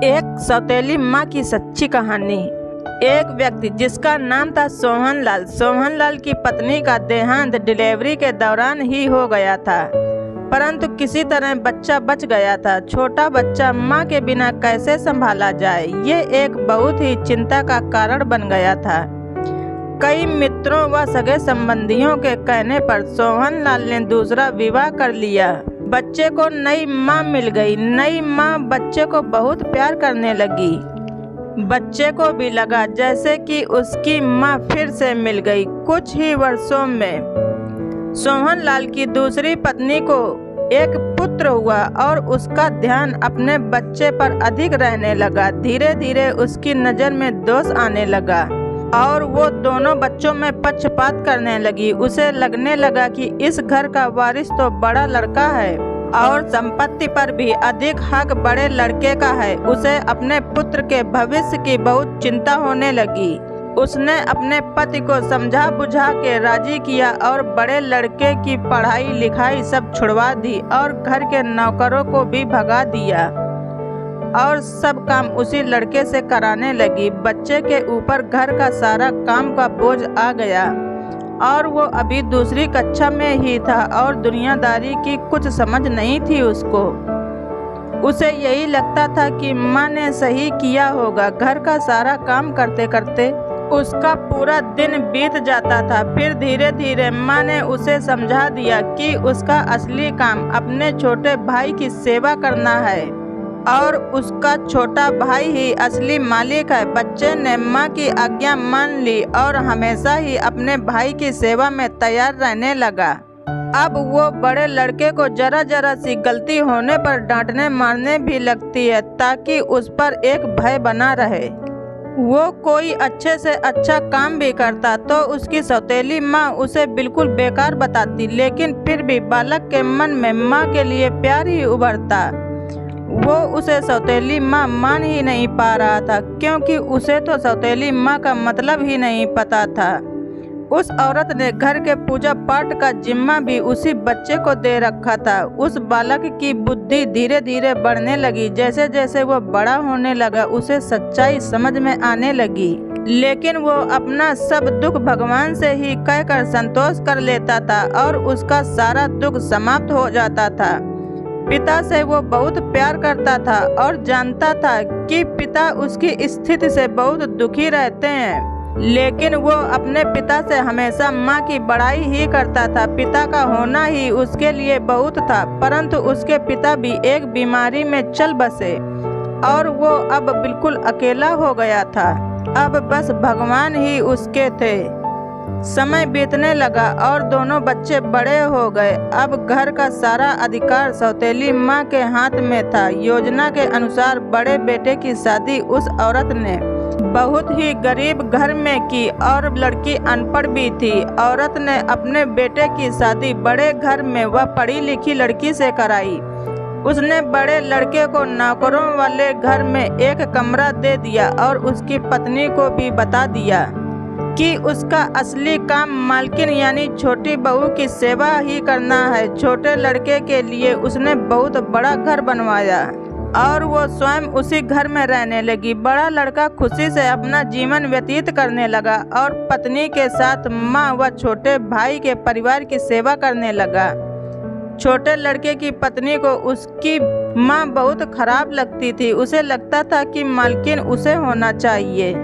एक सौतेली माँ की सच्ची कहानी। एक व्यक्ति जिसका नाम था सोहनलाल की पत्नी का देहांत डिलीवरी के दौरान ही हो गया था, परंतु किसी तरह बच्चा बच गया था। छोटा बच्चा माँ के बिना कैसे संभाला जाए, ये एक बहुत ही चिंता का कारण बन गया था। कई मित्रों व सगे संबंधियों के कहने पर सोहनलाल ने दूसरा विवाह कर लिया। बच्चे को नई माँ मिल गई। नई माँ बच्चे को बहुत प्यार करने लगी। बच्चे को भी लगा जैसे कि उसकी माँ फिर से मिल गई। कुछ ही वर्षों में सोहनलाल की दूसरी पत्नी को एक पुत्र हुआ और उसका ध्यान अपने बच्चे पर अधिक रहने लगा। धीरे धीरे उसकी नज़र में दोष आने लगा और वो दोनों बच्चों में पक्षपात करने लगी। उसे लगने लगा कि इस घर का वारिस तो बड़ा लड़का है और संपत्ति पर भी अधिक हक बड़े लड़के का है। उसे अपने पुत्र के भविष्य की बहुत चिंता होने लगी। उसने अपने पति को समझा बुझा के राजी किया और बड़े लड़के की पढ़ाई लिखाई सब छुड़वा दी और घर के नौकरों को भी भगा दिया और सब काम उसी लड़के से कराने लगी। बच्चे के ऊपर घर का सारा काम का बोझ आ गया और वो अभी दूसरी कक्षा में ही था और दुनियादारी की कुछ समझ नहीं थी उसको। उसे यही लगता था कि माँ ने सही किया होगा। घर का सारा काम करते करते उसका पूरा दिन बीत जाता था। फिर धीरे धीरे माँ ने उसे समझा दिया कि उसका असली काम अपने छोटे भाई की सेवा करना है और उसका छोटा भाई ही असली मालिक है। बच्चे ने माँ की आज्ञा मान ली और हमेशा ही अपने भाई की सेवा में तैयार रहने लगा। अब वो बड़े लड़के को जरा जरा सी गलती होने पर डांटने मारने भी लगती है ताकि उस पर एक भय बना रहे। वो कोई अच्छे से अच्छा काम भी करता तो उसकी सौतेली माँ उसे बिल्कुल बेकार बताती, लेकिन फिर भी बालक के मन में माँ के लिए प्यार ही उभरता। वो उसे सौतेली माँ मान ही नहीं पा रहा था क्योंकि उसे तो सौतेली माँ का मतलब ही नहीं पता था। उस औरत ने घर के पूजा पाठ का जिम्मा भी उसी बच्चे को दे रखा था। उस बालक की बुद्धि धीरे धीरे बढ़ने लगी। जैसे जैसे वो बड़ा होने लगा उसे सच्चाई समझ में आने लगी, लेकिन वो अपना सब दुख भगवान से ही कहकर संतोष कर लेता था और उसका सारा दुख समाप्त हो जाता था। पिता से वो बहुत प्यार करता था और जानता था कि पिता उसकी स्थिति से बहुत दुखी रहते हैं, लेकिन वो अपने पिता से हमेशा माँ की बड़ाई ही करता था। पिता का होना ही उसके लिए बहुत था, परंतु उसके पिता भी एक बीमारी में चल बसे और वो अब बिल्कुल अकेला हो गया था। अब बस भगवान ही उसके थे। समय बीतने लगा और दोनों बच्चे बड़े हो गए। अब घर का सारा अधिकार सौतेली माँ के हाथ में था। योजना के अनुसार बड़े बेटे की शादी उस औरत ने बहुत ही गरीब घर में की और लड़की अनपढ़ भी थी। औरत ने अपने बेटे की शादी बड़े घर में व पढ़ी लिखी लड़की से कराई। उसने बड़े लड़के को नौकरों वाले घर में एक कमरा दे दिया और उसकी पत्नी को भी बता दिया कि उसका असली काम मालकिन यानी छोटी बहू की सेवा ही करना है। छोटे लड़के के लिए उसने बहुत बड़ा घर बनवाया और वो स्वयं उसी घर में रहने लगी। बड़ा लड़का खुशी से अपना जीवन व्यतीत करने लगा और पत्नी के साथ माँ व छोटे भाई के परिवार की सेवा करने लगा। छोटे लड़के की पत्नी को उसकी माँ बहुत खराब लगती थी। उसे लगता था कि मालकिन उसे होना चाहिए।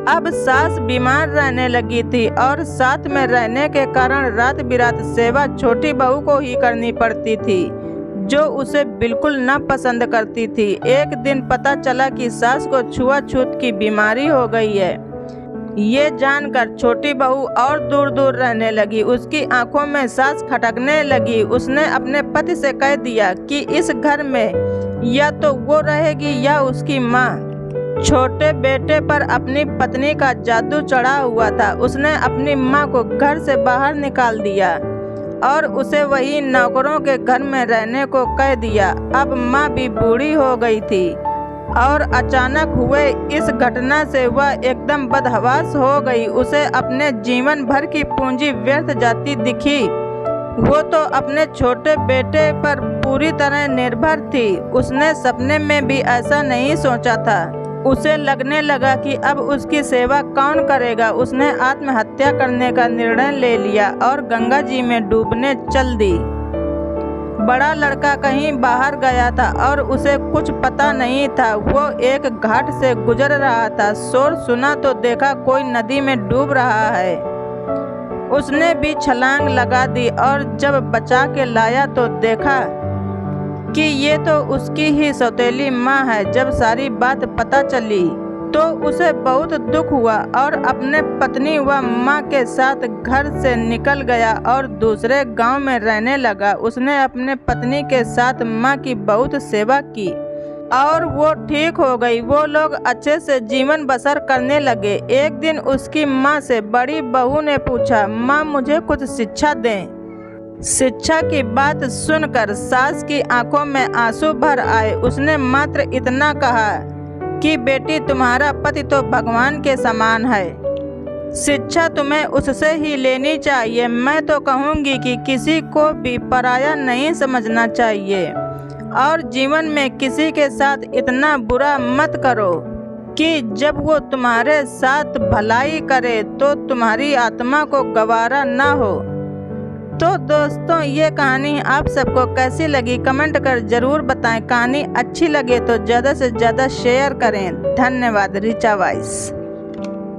अब सास बीमार रहने लगी थी और साथ में रहने के कारण रात बिरात सेवा छोटी बहू को ही करनी पड़ती थी, जो उसे बिल्कुल न पसंद करती थी। एक दिन पता चला कि सास को छुआछूत की बीमारी हो गई है। ये जानकर छोटी बहू और दूर दूर रहने लगी। उसकी आंखों में सांस खटकने लगी। उसने अपने पति से कह दिया कि इस घर में या तो वो रहेगी या उसकी माँ। छोटे बेटे पर अपनी पत्नी का जादू चढ़ा हुआ था। उसने अपनी माँ को घर से बाहर निकाल दिया और उसे वही नौकरों के घर में रहने को कह दिया। अब माँ भी बूढ़ी हो गई थी और अचानक हुए इस घटना से वह एकदम बदहवास हो गई। उसे अपने जीवन भर की पूंजी व्यर्थ जाती दिखी। वो तो अपने छोटे बेटे पर पूरी तरह निर्भर थी। उसने सपने में भी ऐसा नहीं सोचा था। उसे लगने लगा कि अब उसकी सेवा कौन करेगा। उसने आत्महत्या करने का निर्णय ले लिया और गंगा जी में डूबने चल दी। बड़ा लड़का कहीं बाहर गया था और उसे कुछ पता नहीं था। वो एक घाट से गुजर रहा था। शोर सुना तो देखा कोई नदी में डूब रहा है। उसने भी छलांग लगा दी और जब बचा के लाया तो देखा कि ये तो उसकी ही सौतेली माँ है। जब सारी बात पता चली तो उसे बहुत दुख हुआ और अपने पत्नी व माँ के साथ घर से निकल गया और दूसरे गांव में रहने लगा। उसने अपने पत्नी के साथ माँ की बहुत सेवा की और वो ठीक हो गई। वो लोग अच्छे से जीवन बसर करने लगे। एक दिन उसकी माँ से बड़ी बहू ने पूछा, माँ मुझे कुछ शिक्षा दें। शिक्षा की बात सुनकर सास की आंखों में आंसू भर आए। उसने मात्र इतना कहा कि बेटी तुम्हारा पति तो भगवान के समान है। शिक्षा तुम्हें उससे ही लेनी चाहिए। मैं तो कहूँगी कि किसी को भी पराया नहीं समझना चाहिए और जीवन में किसी के साथ इतना बुरा मत करो कि जब वो तुम्हारे साथ भलाई करे तो तुम्हारी आत्मा को गवारा ना हो। तो दोस्तों ये कहानी आप सबको कैसी लगी कमेंट कर ज़रूर बताएं। कहानी अच्छी लगे तो ज़्यादा से ज़्यादा शेयर करें। धन्यवाद। ऋचा वॉइस।